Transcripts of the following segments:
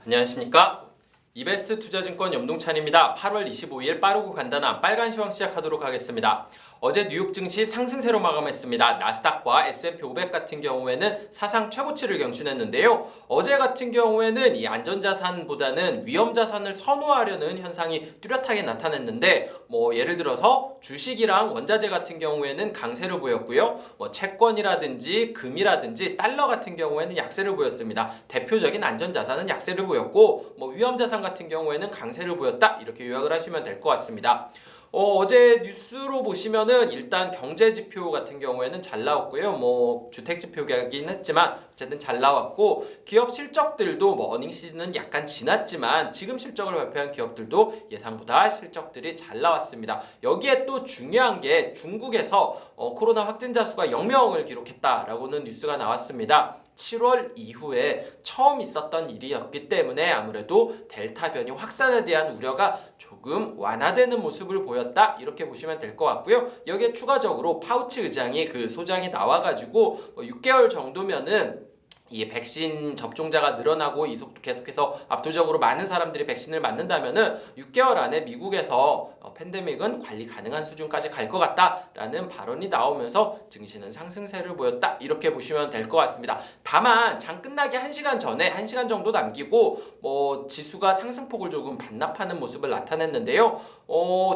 안녕하십니까? 이베스트 투자증권 염동찬입니다. 8월 25일 빠르고 간단한 빨간 시황 시작하도록 하겠습니다. 어제 뉴욕 증시 상승세로 마감했습니다. 나스닥과 S&P 500 같은 경우에는 사상 최고치를 경신했는데요. 어제 같은 경우에는 이 안전자산보다는 위험자산을 선호하려는 현상이 뚜렷하게 나타났는데 예를 들어서 주식이랑 원자재 같은 경우에는 강세를 보였고요. 채권이라든지 금이라든지 달러 같은 경우에는 약세를 보였습니다. 대표적인 안전자산은 약세를 보였고 위험자산 같은 경우에는 강세를 보였다. 이렇게 요약을 하시면 될 것 같습니다. 어제 뉴스로 보시면은 일단 경제 지표 같은 경우에는 잘 나왔고요. 주택 지표긴 했지만 어쨌든 잘 나왔고 기업 실적들도 어닝 시즌은 약간 지났지만 지금 실적을 발표한 기업들도 예상보다 실적들이 잘 나왔습니다. 여기에 또 중요한 게 중국에서 코로나 확진자 수가 0명을 기록했다라고는 뉴스가 나왔습니다. 7월 이후에 처음 있었던 일이었기 때문에 아무래도 델타 변이 확산에 대한 우려가 조금 완화되는 모습을 보였다 이렇게 보시면 될 것 같고요. 여기에 추가적으로 파우치 의장이 그 소장이 나와가지고 6개월 정도면은 이 백신 접종자가 늘어나고 이 속도 계속해서 압도적으로 많은 사람들이 백신을 맞는다면은 6개월 안에 미국에서 팬데믹은 관리 가능한 수준까지 갈 것 같다라는 발언이 나오면서 증시는 상승세를 보였다 이렇게 보시면 될 것 같습니다. 다만 장 끝나기 1시간 전에 1시간 정도 남기고 지수가 상승폭을 조금 반납하는 모습을 나타냈는데요.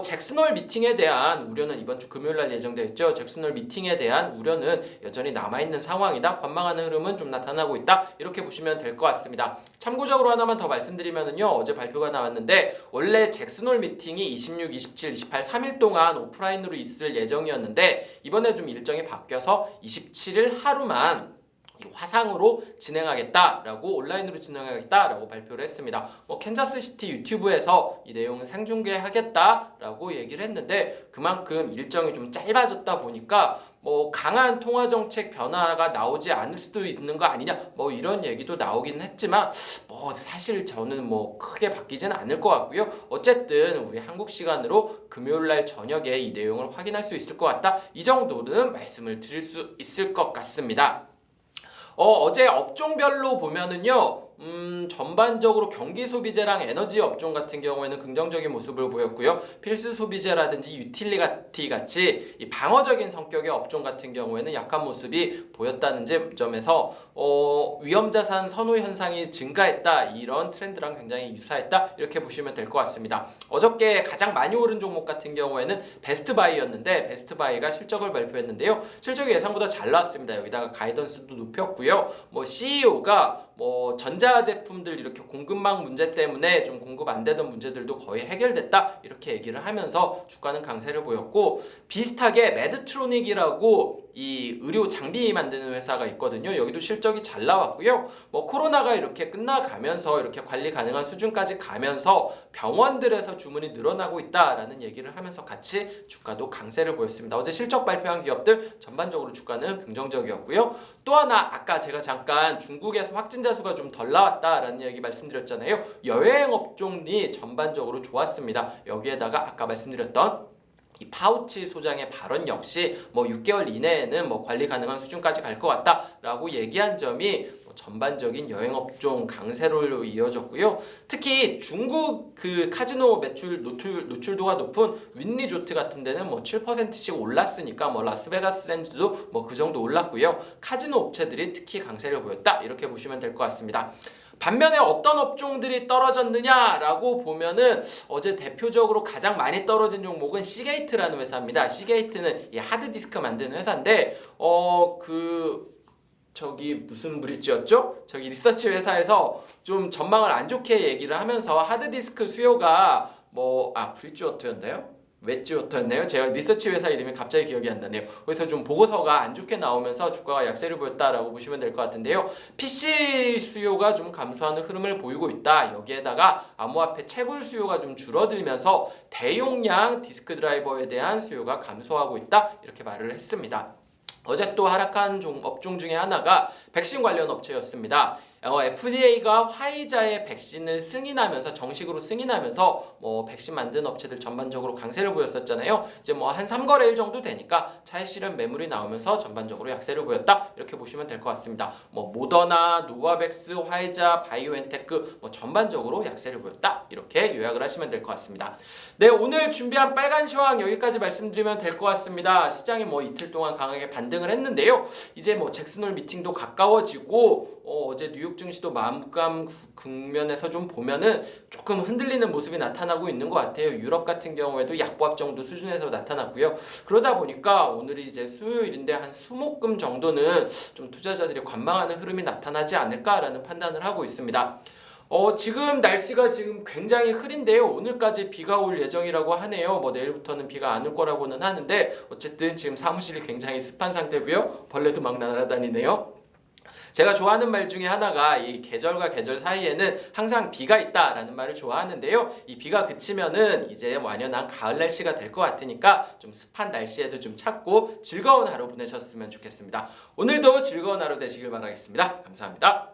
잭슨홀 미팅에 대한 우려는 이번 주 금요일 날 예정되어 있죠. 잭슨홀 미팅에 대한 우려는 여전히 남아있는 상황이다. 관망하는 흐름은 좀 나타나고 있다. 이렇게 보시면 될 것 같습니다. 참고적으로 하나만 더 말씀드리면은요. 어제 발표가 나왔는데 원래 잭슨홀 미팅이 26, 27, 28, 3일 동안 오프라인으로 있을 예정이었는데 이번에 좀 일정이 바뀌어서 27일 하루만 화상으로 진행하겠다라고 온라인으로 진행하겠다라고 발표를 했습니다. 캔자스시티 유튜브에서 이 내용을 생중계하겠다라고 얘기를 했는데 그만큼 일정이 좀 짧아졌다 보니까 강한 통화 정책 변화가 나오지 않을 수도 있는 거 아니냐 이런 얘기도 나오긴 했지만 사실 저는 크게 바뀌지는 않을 것 같고요. 어쨌든 우리 한국 시간으로 금요일 날 저녁에 이 내용을 확인할 수 있을 것 같다. 이 정도는 말씀을 드릴 수 있을 것 같습니다. 어제 업종별로 보면은요. 전반적으로 경기 소비재랑 에너지 업종 같은 경우에는 긍정적인 모습을 보였고요. 필수 소비재라든지 유틸리티 같이 이 방어적인 성격의 업종 같은 경우에는 약한 모습이 보였다는 점에서 위험자산 선호 현상이 증가했다. 이런 트렌드랑 굉장히 유사했다. 이렇게 보시면 될 것 같습니다. 어저께 가장 많이 오른 종목 같은 경우에는 베스트바이였는데 베스트바이가 실적을 발표했는데요. 실적이 예상보다 잘 나왔습니다. 여기다가 가이던스도 높였고요. CEO가 전자제품들 이렇게 공급망 문제 때문에 좀 공급 안 되던 문제들도 거의 해결됐다 이렇게 얘기를 하면서 주가는 강세를 보였고 비슷하게 메드트로닉이라고 이 의료 장비 만드는 회사가 있거든요. 여기도 실적이 잘 나왔고요. 코로나가 이렇게 끝나가면서 이렇게 관리 가능한 수준까지 가면서 병원들에서 주문이 늘어나고 있다라는 얘기를 하면서 같이 주가도 강세를 보였습니다. 어제 실적 발표한 기업들 전반적으로 주가는 긍정적이었고요. 또 하나 아까 제가 잠깐 중국에서 확진자 수가 좀 덜 나왔다라는 얘기 말씀드렸잖아요. 여행 업종이 전반적으로 좋았습니다. 여기에다가 아까 말씀드렸던 이 파우치 소장의 발언 역시 6개월 이내에는 관리 가능한 수준까지 갈 것 같다라고 얘기한 점이 전반적인 여행업종 강세로 이어졌고요. 특히 중국 그 카지노 매출 노출도가 높은 윈리조트 같은 데는 7%씩 올랐으니까 라스베가스 샌즈도 그 정도 올랐고요. 카지노 업체들이 특히 강세를 보였다. 이렇게 보시면 될 것 같습니다. 반면에 어떤 업종들이 떨어졌느냐라고 보면은 어제 대표적으로 가장 많이 떨어진 종목은 시게이트라는 회사입니다. 시게이트는 이 하드디스크 만드는 회사인데 무슨 브릿지였죠? 리서치 회사에서 좀 전망을 안 좋게 얘기를 하면서 하드디스크 수요가 브릿지워터였나요? 웨지워터였나요? 제가 리서치 회사 이름이 갑자기 기억이 안 나네요. 그래서 좀 보고서가 안 좋게 나오면서 주가가 약세를 보였다라고 보시면 될 것 같은데요. PC 수요가 좀 감소하는 흐름을 보이고 있다. 여기에다가 암호화폐 채굴 수요가 좀 줄어들면서 대용량 디스크 드라이버에 대한 수요가 감소하고 있다. 이렇게 말을 했습니다. 어제 또 하락한 업종 중에 하나가 백신 관련 업체였습니다. FDA가 화이자의 백신을 승인하면서 정식으로 승인하면서 뭐 백신 만드는 업체들 전반적으로 강세를 보였었잖아요. 이제 뭐 한 3거래일 정도 되니까 차익 실현 매물이 나오면서 전반적으로 약세를 보였다. 이렇게 보시면 될 것 같습니다. 뭐 모더나, 노바백스, 화이자, 바이오엔테크 뭐 전반적으로 약세를 보였다. 이렇게 요약을 하시면 될 것 같습니다. 네, 오늘 준비한 빨간 시황 여기까지 말씀드리면 될 것 같습니다. 시장이 뭐 이틀 동안 강하게 반등을 했는데요. 이제 뭐 잭슨홀 미팅도 가까워지고 어제 뉴욕 증시도 마감감 국면에서 좀 보면은 조금 흔들리는 모습이 나타나고 있는 것 같아요. 유럽 같은 경우에도 약보합 정도 수준에서 나타났고요. 그러다 보니까 오늘이 이제 수요일인데 한 수목금 정도는 좀 투자자들이 관망하는 흐름이 나타나지 않을까라는 판단을 하고 있습니다. 지금 날씨가 지금 굉장히 흐린데요. 오늘까지 비가 올 예정이라고 하네요. 뭐 내일부터는 비가 안 올 거라고는 하는데 어쨌든 지금 사무실이 굉장히 습한 상태고요. 벌레도 막 날아다니네요. 제가 좋아하는 말 중에 하나가 이 계절과 계절 사이에는 항상 비가 있다라는 말을 좋아하는데요. 이 비가 그치면은 이제 완연한 가을 날씨가 될 것 같으니까 좀 습한 날씨에도 좀 찾고 즐거운 하루 보내셨으면 좋겠습니다. 오늘도 즐거운 하루 되시길 바라겠습니다. 감사합니다.